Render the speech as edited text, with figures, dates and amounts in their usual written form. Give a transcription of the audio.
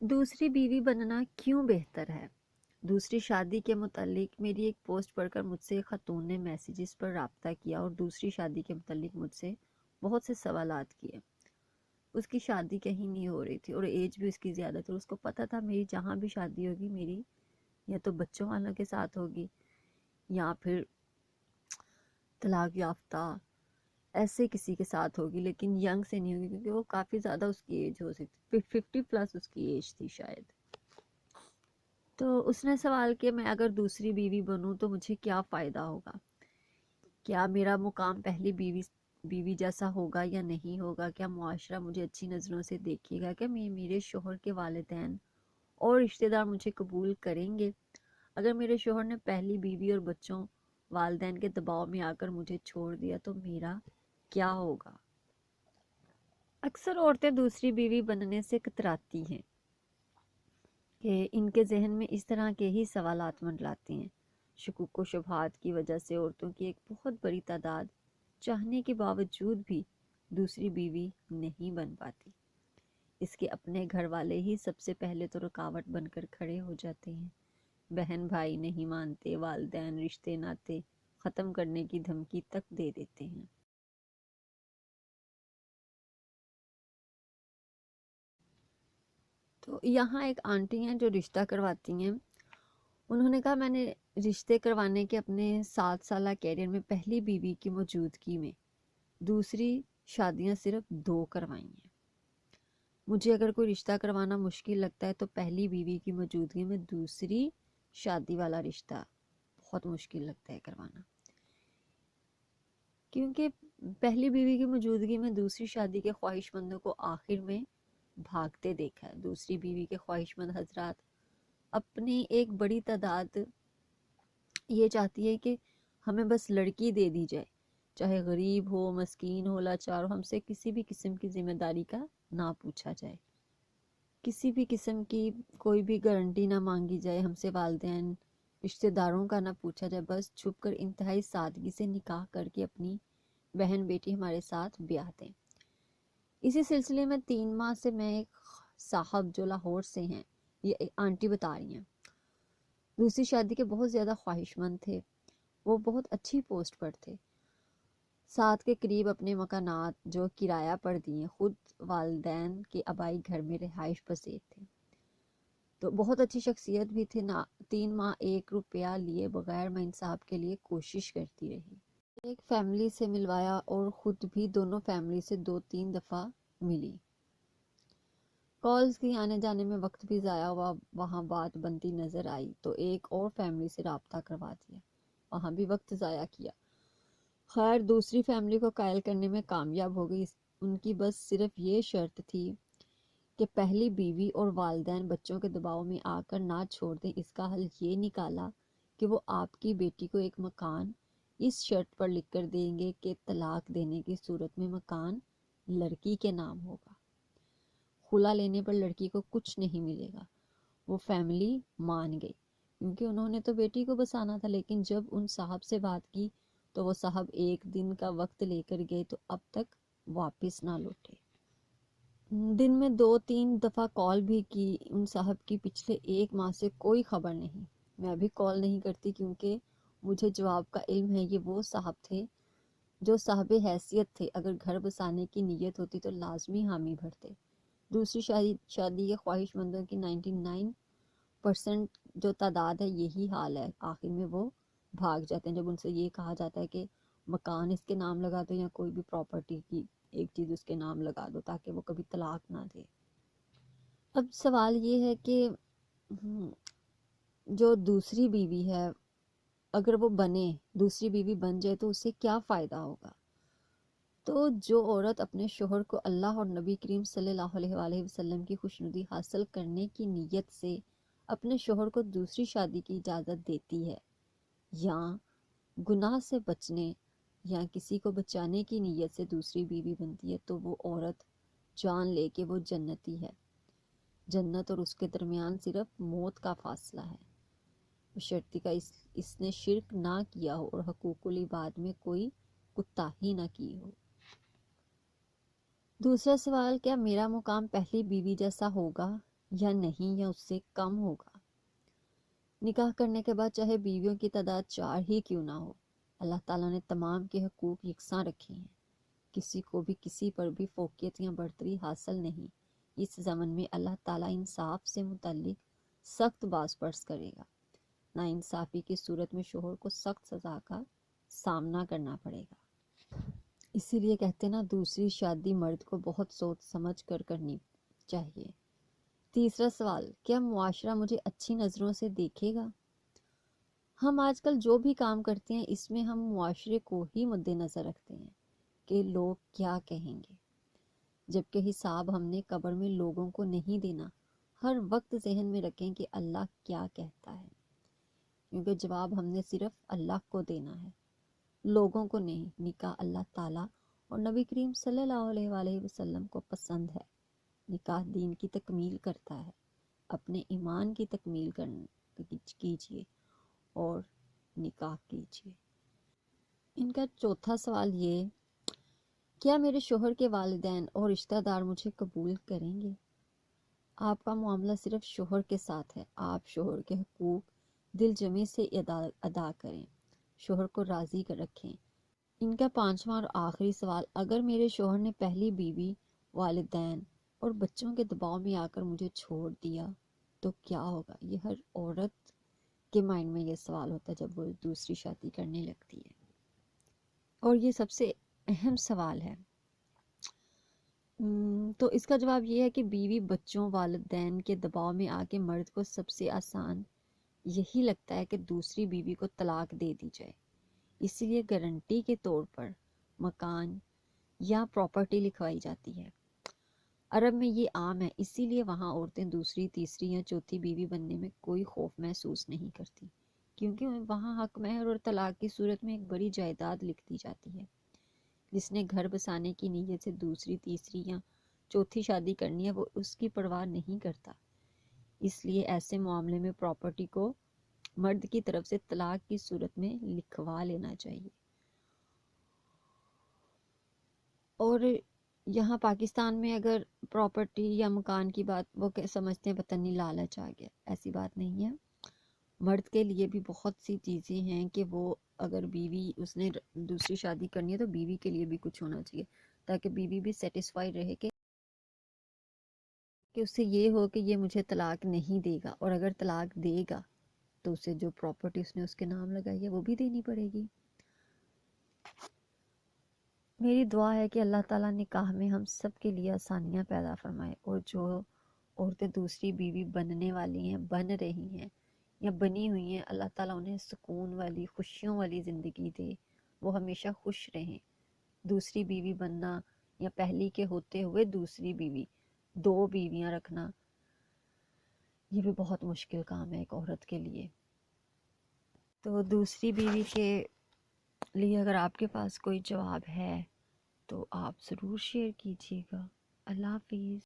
دوسری بیوی بننا کیوں بہتر ہے؟ دوسری شادی کے متعلق میری ایک پوسٹ پڑھ کر مجھ سے ایک خاتون نے میسیجز پر رابطہ کیا اور دوسری شادی کے متعلق مجھ سے بہت سے سوالات کیے۔ اس کی شادی کہیں نہیں ہو رہی تھی اور ایج بھی اس کی زیادہ تھی اور اس کو پتہ تھا میری جہاں بھی شادی ہوگی میری یا تو بچوں والوں کے ساتھ ہوگی یا پھر طلاق یافتہ ایسے کسی کے ساتھ ہوگی، لیکن ینگ سے نہیں ہوگی کیونکہ وہ کافی زیادہ اس کی ایج ہو سکتی، 50+ اس کی ایج تھی شاید۔ تو اس نے سوال کیا میں اگر دوسری بیوی بنوں تو مجھے کیا فائدہ ہوگا؟ کیا میرا مقام پہلی بیوی جیسا ہوگا یا نہیں ہوگا؟ کیا معاشرہ مجھے اچھی نظروں سے دیکھے گا؟ کیا میرے شوہر کے والدین اور رشتہ دار مجھے قبول کریں گے؟ اگر میرے شوہر نے پہلی بیوی اور بچوں والدین کے دباؤ میں آ کر مجھے چھوڑ دیا تو میرا کیا ہوگا؟ اکثر عورتیں دوسری بیوی بننے سے کتراتی ہیں کہ ان کے ذہن میں اس طرح کے ہی سوالات منڈلاتے ہیں۔ شکوک و شبہات کی وجہ سے عورتوں کی ایک بہت بڑی تعداد چاہنے کے باوجود بھی دوسری بیوی نہیں بن پاتی۔ اس کے اپنے گھر والے ہی سب سے پہلے تو رکاوٹ بن کر کھڑے ہو جاتے ہیں۔ بہن بھائی نہیں مانتے، والدین رشتے ناتے ختم کرنے کی دھمکی تک دے دیتے ہیں۔ تو یہاں ایک آنٹی ہیں جو رشتہ کرواتی ہیں، انہوں نے کہا میں نے رشتے کروانے کے اپنے 7 سالہ کیریئر میں پہلی بیوی کی موجودگی میں دوسری شادیاں صرف 2 کروائی ہیں۔ مجھے اگر کوئی رشتہ کروانا مشکل لگتا ہے تو پہلی بیوی کی موجودگی میں دوسری شادی والا رشتہ بہت مشکل لگتا ہے کروانا، کیونکہ پہلی بیوی کی موجودگی میں دوسری شادی کے خواہش مندوں کو آخر میں بھاگتے دیکھا ہے۔ دوسری بیوی کے خواہش مند حضرات اپنی ایک بڑی تعداد یہ چاہتی ہے کہ ہمیں بس لڑکی دے دی جائے، چاہے غریب ہو، مسکین ہو، لاچار ہو، ہم سے کسی بھی قسم کی ذمہ داری کا نہ پوچھا جائے، کسی بھی قسم کی کوئی بھی گارنٹی نہ مانگی جائے، ہم سے والدین رشتہ داروں کا نہ پوچھا جائے، بس چھپ کر انتہائی سادگی سے نکاح کر کے اپنی بہن بیٹی ہمارے ساتھ بیاہ دیں۔ اسی سلسلے میں 3 ماہ سے میں ایک صاحب جو لاہور سے ہیں، یہ ایک آنٹی بتا رہی ہیں، دوسری شادی کے بہت زیادہ خواہش مند تھے، وہ بہت اچھی پوسٹ پر تھے، 7 کے قریب اپنے مکانات جو کرایہ پر دیے، خود والدین کے آبائی گھر میں رہائش پذیر تھے، تو بہت اچھی شخصیت بھی تھے۔ 3 ماہ 1 روپیہ لیے بغیر میں ان صاحب کے لیے کوشش کرتی رہی، ایک فیملی سے ملوایا اور خود بھی دونوں فیملی سے 2-3 دفعہ ملی، کالز کی آنے جانے میں وقت بھی ضائع ہوا، وہاں بات بنتی نظر آئی تو ایک اور فیملی سے رابطہ کروا دیا، وہاں بھی وقت ضائع کیا، خیر دوسری فیملی کو قائل کرنے میں کامیاب ہو گئی۔ ان کی بس صرف یہ شرط تھی کہ پہلی بیوی اور والدین بچوں کے دباؤ میں آ کر نہ چھوڑ دیں۔ اس کا حل یہ نکالا کہ وہ آپ کی بیٹی کو ایک مکان اس شرط پر لکھ کر دیں گے کہ طلاق دینے کی صورت میں مکان لڑکی کے نام ہوگا، خلا لینے پر لڑکی کو کچھ نہیں ملے گا۔ وہ فیملی مان گئی کیونکہ انہوں نے تو بیٹی کو بسانا تھا، لیکن جب ان صاحب سے بات کی تو وہ صاحب 1 دن کا وقت لے کر گئے تو اب تک واپس نہ لوٹے۔ دن میں 2-3 دفعہ کال بھی کی ان صاحب کی، پچھلے 1 ماہ سے کوئی خبر نہیں۔ میں بھی کال نہیں کرتی کیونکہ مجھے جواب کا علم ہے، یہ وہ صاحب تھے جو صاحب حیثیت تھے، اگر گھر بسانے کی نیت ہوتی تو لازمی حامی بھرتے۔ دوسری شادی کے خواہش مندوں کی 99% جو تعداد ہے یہی حال ہے، آخر میں وہ بھاگ جاتے ہیں جب ان سے یہ کہا جاتا ہے کہ مکان اس کے نام لگا دو یا کوئی بھی پراپرٹی کی ایک چیز اس کے نام لگا دو تاکہ وہ کبھی طلاق نہ دے۔ اب سوال یہ ہے کہ جو دوسری بیوی ہے اگر وہ بنے، دوسری بیوی بن جائے تو اسے کیا فائدہ ہوگا؟ تو جو عورت اپنے شوہر کو اللہ اور نبی کریم صلی اللہ علیہ وآلہ وسلم کی خوشنودی حاصل کرنے کی نیت سے اپنے شوہر کو دوسری شادی کی اجازت دیتی ہے، یا گناہ سے بچنے یا کسی کو بچانے کی نیت سے دوسری بیوی بنتی ہے، تو وہ عورت جان لے کہ وہ جنتی ہے۔ جنت اور اس کے درمیان صرف موت کا فاصلہ ہے، بشرطیکہ اس نے شرک نہ کیا ہو اور حقوق العباد میں کوئی کوتاہی نہ کی ہو۔ دوسرا سوال، کیا میرا مقام پہلی بیوی جیسا ہوگا؟ یا نہیں یا اس سے کم ہوگا۔ نکاح کرنے کے بعد چاہے بیویوں کی تعداد 4 ہی کیوں نہ ہو، اللہ تعالیٰ نے تمام کے حقوق یکساں رکھے ہیں۔ کسی کو بھی کسی پر بھی فوقیت یا برتری حاصل نہیں۔ اس زمن میں اللہ تعالیٰ انصاف سے متعلق سخت باز پرس کرے گا۔ ناانصافی کی صورت میں شوہر کو سخت سزا کا سامنا کرنا پڑے گا۔ اسی لیے کہتے ہیں نا، دوسری شادی مرد کو بہت سوچ سمجھ کر کرنی چاہیے۔ تیسرا سوال، کیا معاشرہ مجھے اچھی نظروں سے دیکھے گا؟ ہم آج کل جو بھی کام کرتے ہیں اس میں ہم معاشرے کو ہی مد نظر رکھتے ہیں کہ لوگ کیا کہیں گے، جبکہ حساب ہم نے قبر میں لوگوں کو نہیں دینا۔ ہر وقت ذہن میں رکھیں کہ اللہ کیا کہتا ہے، کیونکہ جواب ہم نے صرف اللہ کو دینا ہے، لوگوں کو نہیں۔ نکاح اللہ تعالیٰ اور نبی کریم صلی اللہ علیہ وآلہ وسلم کو پسند ہے۔ نکاح دین کی تکمیل کرتا ہے۔ اپنے ایمان کی تکمیل کیجیے اور نکاح کیجیے۔ ان کا چوتھا سوال یہ، کیا میرے شوہر کے والدین اور رشتہ دار مجھے قبول کریں گے؟ آپ کا معاملہ صرف شوہر کے ساتھ ہے۔ آپ شوہر کے حقوق دل جمعی سے ادا کریں، شوہر کو راضی کر رکھیں۔ ان کا پانچواں اور آخری سوال، اگر میرے شوہر نے پہلی بیوی، والدین اور بچوں کے دباؤ میں آ کر مجھے چھوڑ دیا تو کیا ہوگا؟ یہ ہر عورت کے مائنڈ میں یہ سوال ہوتا ہے جب وہ دوسری شادی کرنے لگتی ہے، اور یہ سب سے اہم سوال ہے۔ تو اس کا جواب یہ ہے کہ بیوی، بچوں، والدین کے دباؤ میں آ کے مرد کو سب سے آسان یہی لگتا ہے کہ دوسری بیوی کو طلاق دے دی جائے۔ اسی لیے گارنٹی کے طور پر مکان یا پراپرٹی لکھوائی جاتی ہے۔ عرب میں یہ عام ہے، اسی لیے وہاں عورتیں دوسری، تیسری یا چوتھی بیوی بننے میں کوئی خوف محسوس نہیں کرتی، کیونکہ وہاں حق مہر اور طلاق کی صورت میں ایک بڑی جائیداد لکھ دی جاتی ہے۔ جس نے گھر بسانے کی نیت سے دوسری، تیسری یا چوتھی شادی کرنی ہے وہ اس کی پرواہ نہیں کرتا۔ اس لیے ایسے معاملے میں پراپرٹی کو مرد کی طرف سے طلاق کی صورت میں لکھوا لینا چاہیے۔ اور یہاں پاکستان میں اگر پراپرٹی یا مکان کی بات، وہ سمجھتے ہیں پتہ نہیں لالچ آ گیا، ایسی بات نہیں ہے۔ مرد کے لیے بھی بہت سی چیزیں ہیں کہ وہ اگر بیوی اس نے دوسری شادی کرنی ہے تو بیوی کے لیے بھی کچھ ہونا چاہیے، تاکہ بیوی بھی سیٹسفائی رہے کہ اس سے یہ ہو کہ یہ مجھے طلاق نہیں دے گا، اور اگر طلاق دے گا تو اسے جو پراپرٹی اس نے اس کے نام لگائی ہے وہ بھی دینی پڑے گی۔ میری دعا ہے کہ اللہ تعالیٰ نکاح میں ہم سب کے لیے آسانیاں پیدا فرمائے، اور جو عورتیں دوسری بیوی بننے والی ہیں، بن رہی ہیں یا بنی ہوئی ہیں، اللہ تعالیٰ انہیں سکون والی، خوشیوں والی زندگی دے، وہ ہمیشہ خوش رہیں۔ دوسری بیوی بننا یا پہلی کے ہوتے ہوئے دوسری بیوی، 2 بیویاں رکھنا، یہ بھی بہت مشکل کام ہے ایک عورت کے لیے۔ تو دوسری بیوی کے لیے اگر آپ کے پاس کوئی جواب ہے تو آپ ضرور شیئر کیجیے گا۔ اللہ حافظ۔